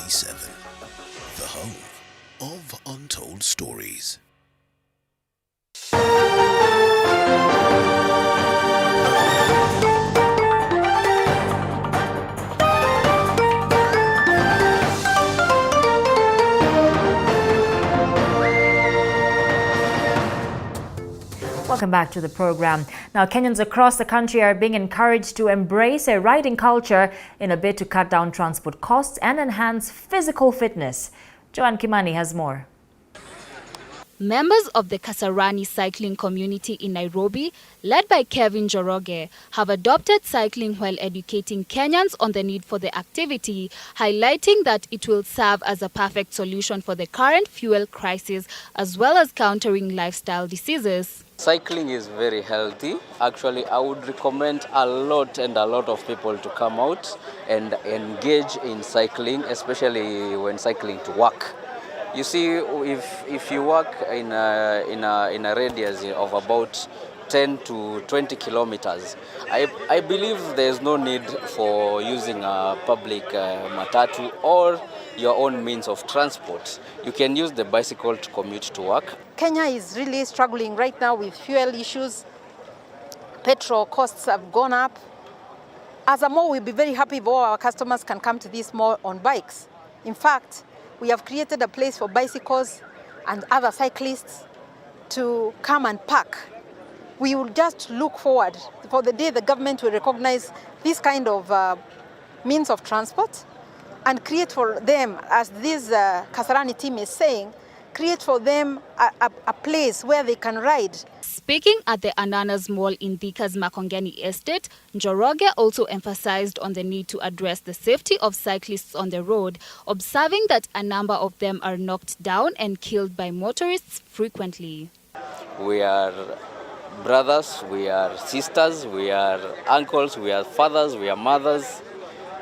TV47, the home of untold stories. Welcome back to the program. Now, Kenyans across the country are being encouraged to embrace a riding culture in a bid to cut down transport costs and enhance physical fitness. Joanne Kimani has more. Members of the Kasarani cycling community in Nairobi, led by Kevin Njoroge, have adopted cycling while educating Kenyans on the need for the activity, highlighting that it will serve as a perfect solution for the current fuel crisis as well as countering lifestyle diseases. Cycling is very healthy. Actually, I would recommend a lot of people to come out and engage in cycling, especially when cycling to work. You see, if you work in a radius of about 10 to 20 kilometers, I believe there's no need for using a public matatu or your own means of transport. You can use the bicycle to commute to work. Kenya is really struggling right now with fuel issues. Petrol costs have gone up. As a mall, we'll be very happy if all our customers can come to this mall on bikes. In fact, we have created a place for bicycles and other cyclists to come and park. We will just look forward for the day the government will recognize this kind of means of transport and create for them, as this Kasarani team is saying, create for them a place where they can ride. Speaking at the Ananas Mall in Thika's Makongeni Estate, Njoroge also emphasized on the need to address the safety of cyclists on the road, observing that a number of them are knocked down and killed by motorists frequently. We are brothers, we are sisters, we are uncles, we are fathers, we are mothers.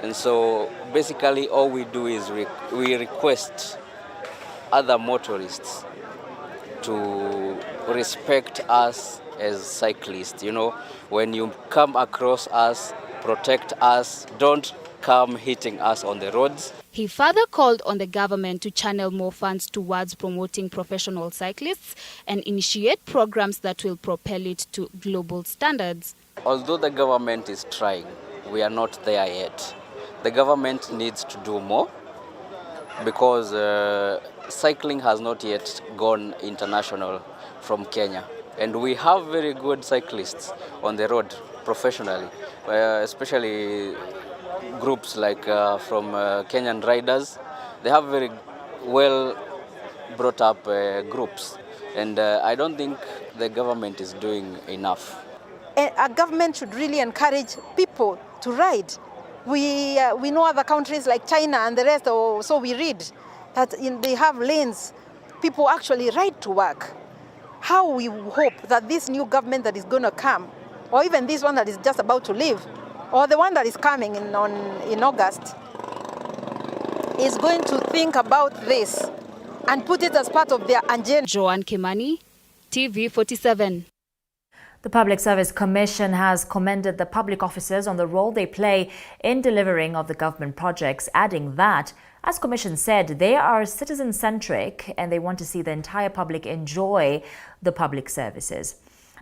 And so basically all we do is we request other motorists to respect us as cyclists. You know, when you come across us, protect us, don't come hitting us on the roads. He further called on the government to channel more funds towards promoting professional cyclists and initiate programs that will propel it to global standards. Although the government is trying, we are not there yet. The government needs to do more because cycling has not yet gone international from Kenya. And we have very good cyclists on the road professionally, especially groups like from Kenyan riders. They have very well brought up groups. And I don't think the government is doing enough. A government should really encourage people to ride. We know other countries like China and the rest, so we read that they have lanes. People actually ride to work. How we hope that this new government that is going to come, or even this one that is just about to leave, or the one that is coming in August, is going to think about this and put it as part of their agenda. Joanne Kimani, TV47. The Public Service Commission has commended the public officers on the role they play in delivering of the government projects, adding that, as Commission said, they are citizen-centric and they want to see the entire public enjoy the public services.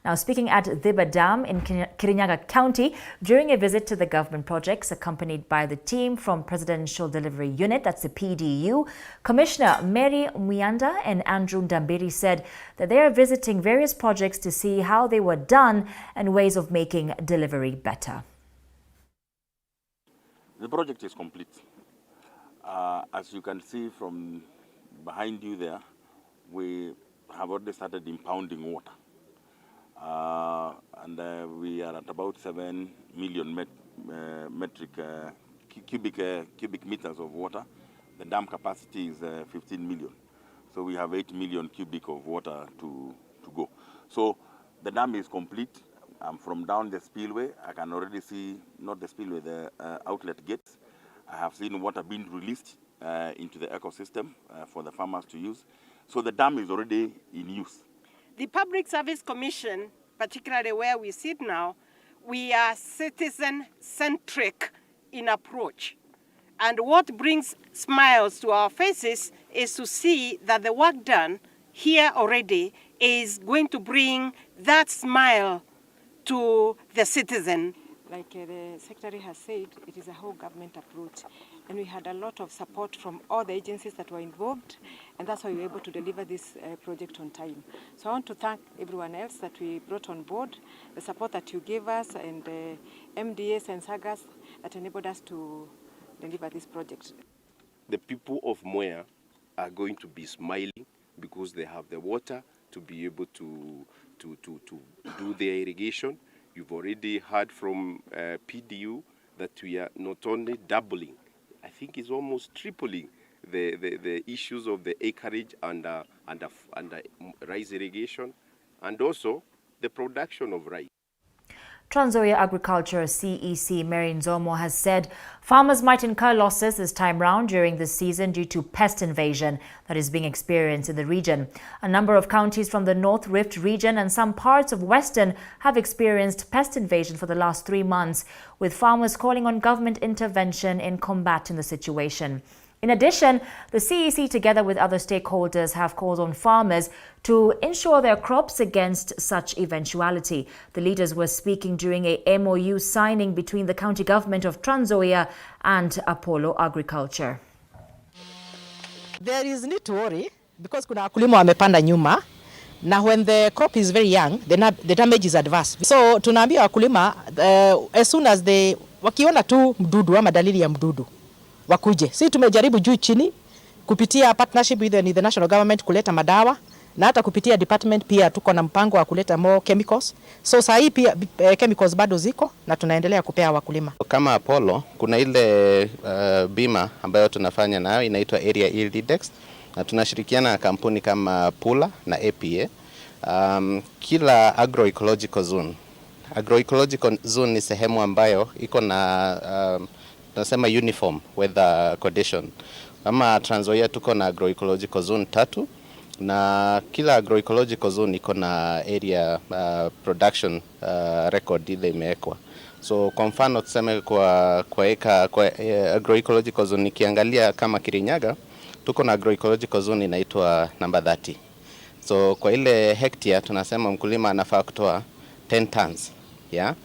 Now, speaking at Dhiba Dam in Kirinyaga County during a visit to the government projects accompanied by the team from Presidential Delivery Unit, that's the PDU, Commissioner Mary Muyanda and Andrew Ndambiri said that they are visiting various projects to see how they were done and ways of making delivery better. The project is complete. As you can see from behind you there, we have already started impounding water. We are at about 7 million cubic meters of water. The dam capacity is 15 million. So we have 8 million cubic of water to go. So the dam is complete. From down the spillway, I can already see, not the spillway, the outlet gates. I have seen water being released into the ecosystem for the farmers to use. So the dam is already in use. The Public Service Commission, particularly where we sit now, we are citizen-centric in approach. And what brings smiles to our faces is to see that the work done here already is going to bring that smile to the citizen. Like the Secretary has said, it is a whole government approach. And we had a lot of support from all the agencies that were involved, and that's why we were able to deliver this project on time. So I want to thank everyone else that we brought on board, the support that you gave us, and MDS and SAGAS that enabled us to deliver this project. The people of Mwea are going to be smiling because they have the water to be able to do their irrigation. You've already heard from PDU that we are not only doubling, I think it's almost tripling the issues of the acreage and rice irrigation, and also the production of rice. Trans Nzoia Agriculture CEC Mary Nzomo has said farmers might incur losses this time round during this season due to pest invasion that is being experienced in the region. A number of counties from the North Rift region and some parts of Western have experienced pest invasion for the last 3 months, with farmers calling on government intervention in combating the situation. In addition, the CEC, together with other stakeholders, have called on farmers to insure their crops against such eventuality. The leaders were speaking during a MOU signing between the county government of Trans Nzoia and Apollo Agriculture. There is need to worry because kuna wakulima wamepanda nyuma, na when the crop is very young, the damage is adverse. So tunaambia wakulima as soon as wakiona tu mdudu ama dalili ya mdudu wakuje. Si tumejaribu juu chini kupitia partnership with the national government kuleta madawa, na hata kupitia department pia tuko na mpango wa kuleta more chemicals. So saa hii pia chemicals bado ziko na tunaendelea kupea wakulima. Kama Apollo kuna ile bima ambayo tunafanya nayo inaitwa Area Yield Index, na tunashirikiana na kampuni kama Pula na APA. Kila agroecological zone ni sehemu ambayo iko na tunasema uniform weather condition. Kama Trans Nzoia tuko na agroecological zone 3, na kila agroecological zone iko na area production record ile imewekwa. So kwa mfano tuseme kwa agroecological zone nikiangalia kama Kirinyaga tuko na agroecological zone inaitwa number 30. So kwa ile hectare tunasema mkulima anafaa kutoa 10 tons, yeah.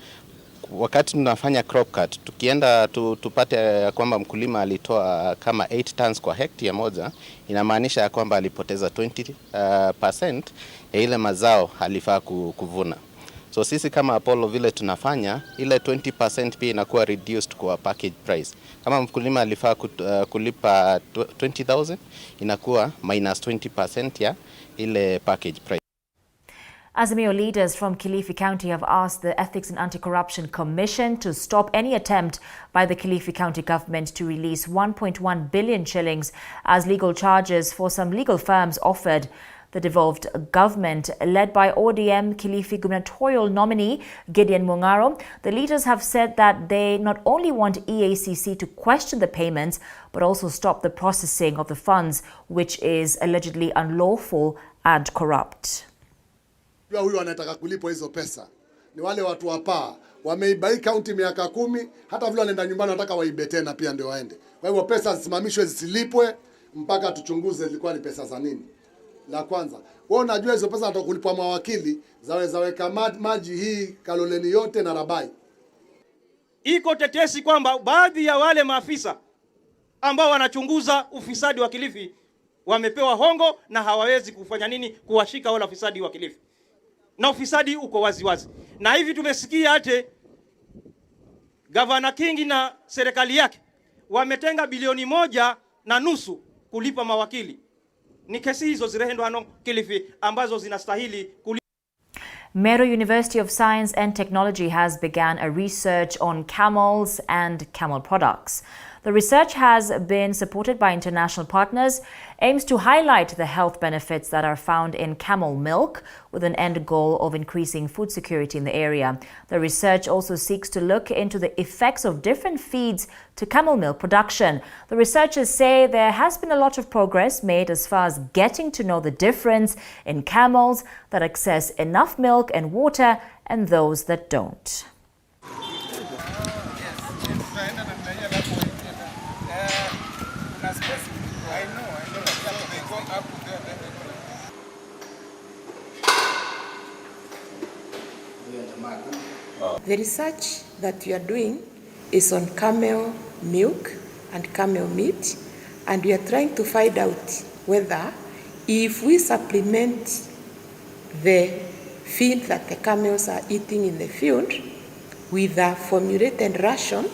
Wakati tunafanya crop cut, tukienda tupate kwamba mkulima alitoa kama 8 tons kwa hectare moja, inamaanisha kwamba alipoteza 20% ya ile mazao alifaa kuvuna. So sisi kama Apollo vile tunafanya, ile 20% pia inakuwa reduced kwa package price. Kama mkulima alifaa kulipa 20,000, inakuwa minus 20% ya ile package price. Azimio leaders from Kilifi County have asked the Ethics and Anti-Corruption Commission to stop any attempt by the Kilifi County government to release 1.1 billion shillings as legal charges for some legal firms offered the devolved government, led by ODM Kilifi gubernatorial nominee Gideon Mungaro. The leaders have said that they not only want EACC to question the payments, but also stop the processing of the funds, which is allegedly unlawful and corrupt. Huyu wanataka kulipwa hizo pesa ni wale watu wapaa wameiba hii county miaka 10, hata vile wanaenda nyumbani wanataka waibe tena pia ndio waende. Kwa hivyo pesa zisimamishwe zisilipwe mpaka tuchunguze zilikuwa ni pesa za nini. La kwanza, wewe unajua hizo pesa nataka kulipwa mawakili zaweka maji hii Kaloleni yote na Rabai. Iko tetesi kwamba baadhi ya wale maafisa ambao wanachunguza ufisadi wa Kilifi wamepewa hongo na hawawezi kufanya nini kuwashika wale ufisadi wa Kilifi. Na ufisadi uko wazi. Na hivi tumesikia ate Governor Kingi na serikali yake wametenga bilioni 1.5 kulipa mawakili. Ni kesi hizo zirehendwa Kilifi ambazo zinastahili kulipa. Meru University of Science and Technology has begun a research on camels and camel products. The research has been supported by international partners, aims to highlight the health benefits that are found in camel milk with an end goal of increasing food security in the area. The research also seeks to look into the effects of different feeds to camel milk production. The researchers say there has been a lot of progress made as far as getting to know the difference in camels that access enough milk and water and those that don't. The research that we are doing is on camel milk and camel meat, and we are trying to find out whether if we supplement the feed that the camels are eating in the field with a formulated ration,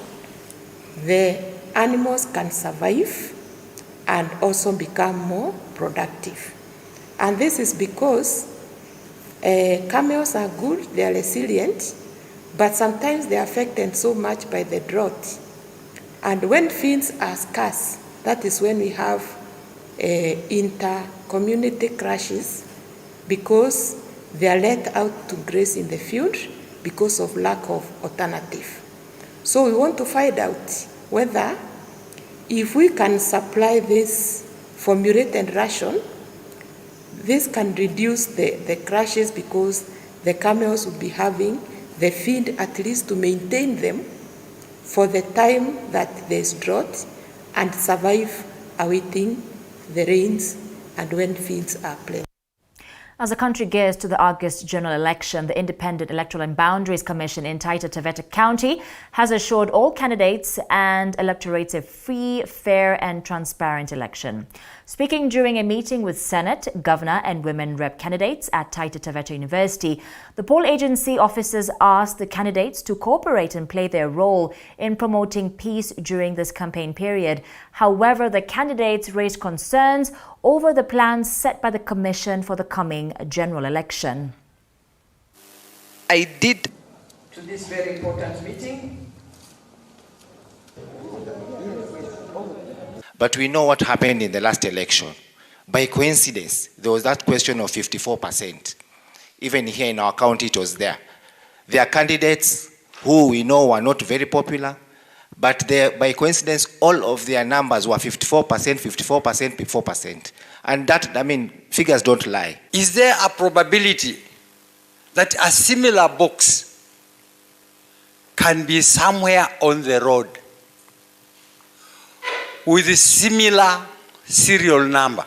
the animals can survive and also become more productive. And this is because camels are good, they are resilient, but sometimes they are affected so much by the drought. And when feeds are scarce, that is when we have inter-community crashes, because they are let out to graze in the field because of lack of alternative. So we want to find out whether if we can supply this formulated ration, this can reduce the crashes, because the camels will be having the feed at least to maintain them for the time that there's drought and survive awaiting the rains and when feeds are plenty. As the country gears to the August general election, the Independent Electoral and Boundaries Commission in Taita Taveta County has assured all candidates and electorates a free, fair and transparent election. Speaking during a meeting with Senate, Governor and Women Rep candidates at Taita Taveta University, the poll agency officers asked the candidates to cooperate and play their role in promoting peace during this campaign period. However, the candidates raised concerns over the plans set by the Commission for the coming general election. I did to this very important meeting. But we know what happened in the last election. By coincidence, there was that question of 54%. Even here in our county, it was there. There are candidates who we know were not very popular, but by coincidence, all of their numbers were 54%, 54%, 54%. And that, I mean, figures don't lie. Is there a probability that a similar box can be somewhere on the road with a similar serial number,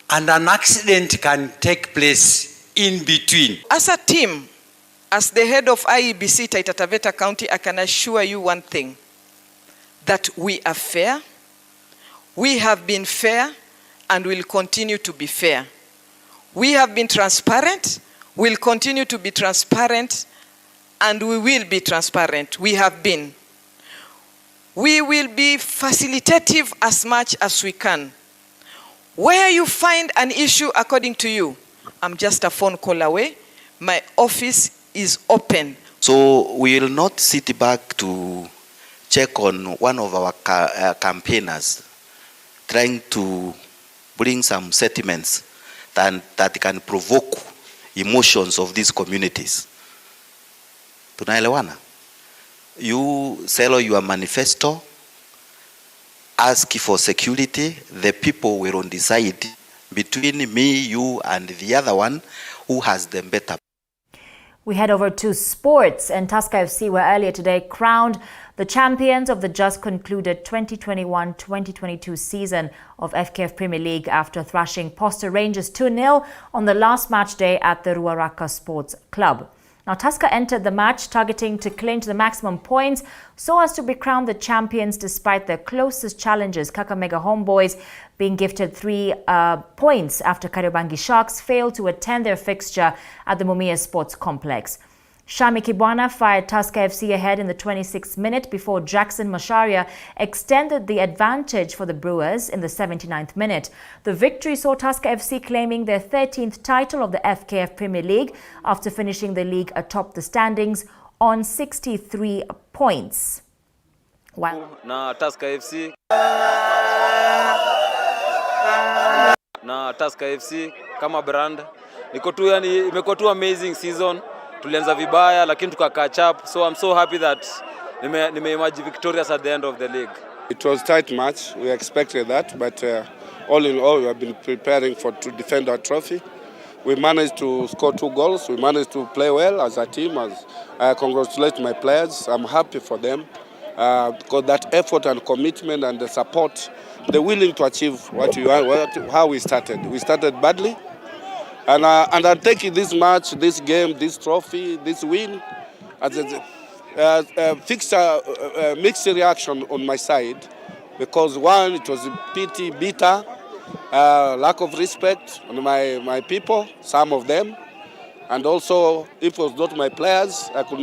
and an accident can take place in between? As a team, as the head of IEBC Taita Taveta County, I can assure you one thing, that we are fair, we have been fair, and will continue to be fair. We have been transparent, we'll continue to be transparent, and we will be transparent. We have been. We will be facilitative as much as we can. Where you find an issue according to you, I'm just a phone call away. My office is open. So we will not sit back to check on one of our campaigners trying to bring some sentiments that can provoke emotions of these communities. Tunaelewana? You sell your manifesto, ask for security, the people will decide between me, you, and the other one who has the better. We head over to sports, and Tusker FC were earlier today crowned the champions of the just concluded 2021-2022 season of FKF Premier League after thrashing Poster Rangers 2-0 on the last match day at the Ruaraka Sports Club. Now, Tusker entered the match targeting to clinch the maximum points so as to be crowned the champions despite their closest challenges, Kakamega Homeboys being gifted 3 points after Kariobangi Sharks failed to attend their fixture at the Mumia Sports Complex. Shami Kibwana fired Tusker FC ahead in the 26th minute before Jackson Masharia extended the advantage for the Brewers in the 79th minute. The victory saw Tusker FC claiming their 13th title of the FKF Premier League after finishing the league atop the standings on 63 points. Na Tusker FC kama brand imekuwa tu amazing season. Tulianza vibaya lakini tukakatch up, so I'm so happy that nime victorious at the end of the league. It was a tight match, we expected that, but all in all we have been preparing to defend our trophy. We managed to score 2 goals, we managed to play well as a team. I congratulate my players, I'm happy for them. because that effort and commitment and the support, they're willing to achieve what we want, how we started. We started badly, and I'm taking this match, this game, this trophy, this win as a mixed reaction on my side, because one, it was pity, bitter, lack of respect on my people, some of them, and also if it was not my players, I could.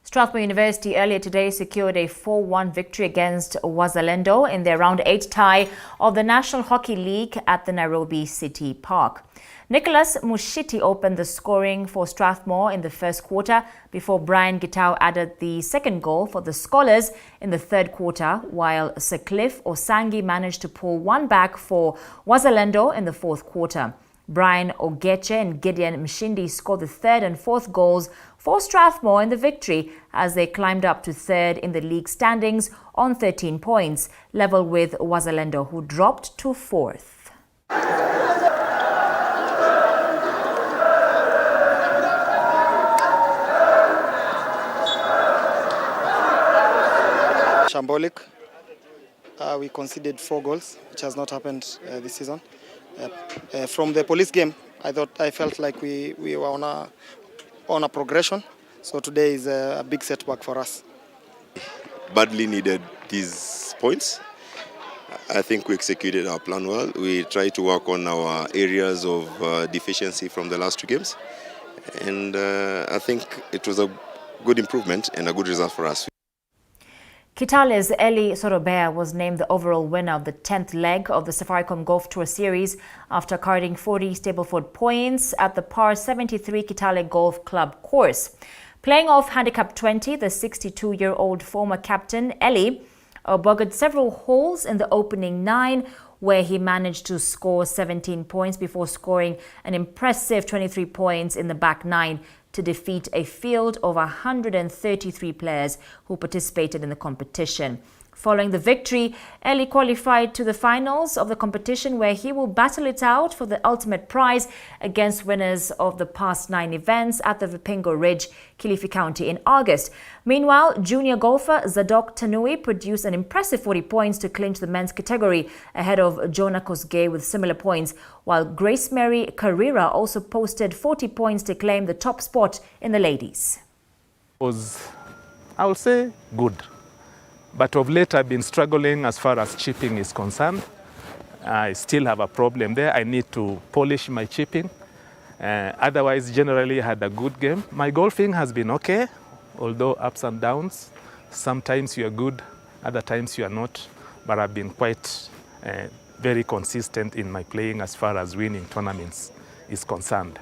Strathmore University earlier today secured a 4-1 victory against Wazalendo in their round 8 tie of the National Hockey League at the Nairobi City Park. Nicholas Mushiti opened the scoring for Strathmore in the first quarter before Brian Gitau added the second goal for the Scholars in the third quarter, while Sir Cliff Osangi managed to pull one back for Wazalendo in the fourth quarter. Brian Ogeche and Gideon Mshindi scored the third and fourth goals for Strathmore in the victory as they climbed up to third in the league standings on 13 points, level with Wazalendo, who dropped to fourth. Shambolic. We conceded 4 goals, which has not happened this season. From the Police game, I felt like we were on a progression. So today is a big setback for us. Badly needed these points. I think we executed our plan well. We tried to work on our areas of deficiency from the last 2 games. And I think it was a good improvement and a good result for us. Kitale's Eli Sorobea was named the overall winner of the 10th leg of the Safaricom Golf Tour Series after carding 40 Stableford points at the par 73 Kitale Golf Club course. Playing off handicap 20, the 62-year-old former captain Eli bogeyed several holes in the opening 9, where he managed to score 17 points before scoring an impressive 23 points in the back 9 to defeat a field of 133 players who participated in the competition. Following the victory, Eli qualified to the finals of the competition, where he will battle it out for the ultimate prize against winners of the past 9 events at the Vipingo Ridge, Kilifi County in August. Meanwhile, junior golfer Zadok Tanui produced an impressive 40 points to clinch the men's category ahead of Jonah Kosgei with similar points, while Grace Mary Carrera also posted 40 points to claim the top spot in the ladies. I would say, good. But of late, I've been struggling as far as chipping is concerned. I still have a problem there. I need to polish my chipping. Otherwise, generally, I had a good game. My golfing has been okay, although ups and downs. Sometimes you are good, other times you are not. But I've been quite very consistent in my playing as far as winning tournaments is concerned.